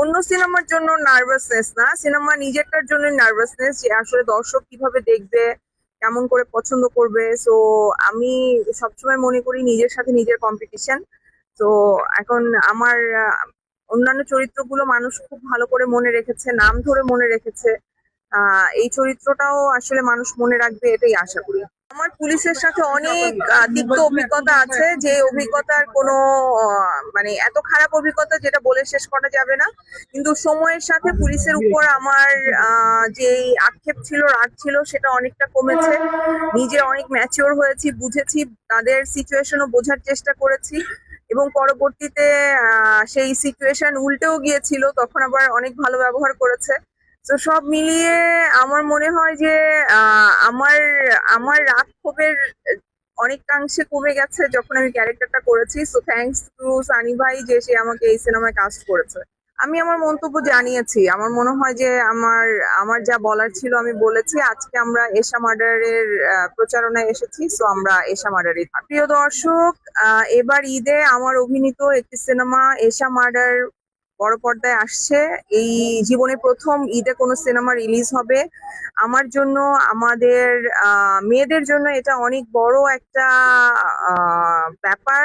অন্য সিনেমার জন্য নার্ভাসনেস না, সিনেমা নিজেরটার জন্য নার্ভাসনেস, যে আসলে দর্শক কিভাবে দেখবে, কেমন করে পছন্দ করবে। সো আমি সবসময় মনে করি নিজের সাথে নিজের কম্পিটিশন। তো এখন আমার অন্যান্য চরিত্রগুলো মানুষ খুব ভালো করে মনে রেখেছে, নাম ধরে মনে রেখেছে। এই চরিত্রটাও আসলে মানুষ মনে রাখবে, এটাই আশা করি। আমার পুলিশের সাথে অনেক তিক্ত অভিজ্ঞতা আছে, যে অভিজ্ঞতার কোনো মানে এত খারাপ অভিজ্ঞতা যেটা বলে শেষ করা যাবে না। কিন্তু সময়ের সাথে পুলিশের উপর আমার যে আক্ষেপ ছিল, রাগ ছিল, সেটা অনেকটা কমেছে। নিজে অনেক ম্যাচিওর হয়েছি, বুঝেছি, তাদের সিচুয়েশনও বোঝার চেষ্টা করেছি। এবং পরবর্তীতে সেই সিচুয়েশন উল্টেও গিয়েছিল, তখন আবার অনেক ভালো ব্যবহার করেছে। তো সব মিলিয়ে আমার মনে হয় যে আমার আমার রাগ ক্ষোভের অনেকাংশে কমে গেছে যখন আমি ক্যারেক্টারটা করেছি। সো থ্যাঙ্কস টু সানি ভাই যে সে আমাকে এই সিনেমায় কাস্ট করেছে। আমি আমার মন্তব্য জানিয়েছি। আমার মনে হয় যে আমার আমার যা বলার ছিল আমি বলেছি। আজকে আমরা এশা মার্ডারের প্রচারণায় এসেছি, সো আমরা এশা মার্ডারই থাকি। প্রিয় দর্শক, এবার ঈদে আমার অভিনীত একটি সিনেমা এশা মার্ডার বড় পর্দায় আসছে। এই জীবনে প্রথম ঈদে কোনো সিনেমা রিলিজ হবে। আমার জন্য, আমাদের মেয়েদের জন্য এটা অনেক বড় একটা ব্যাপার।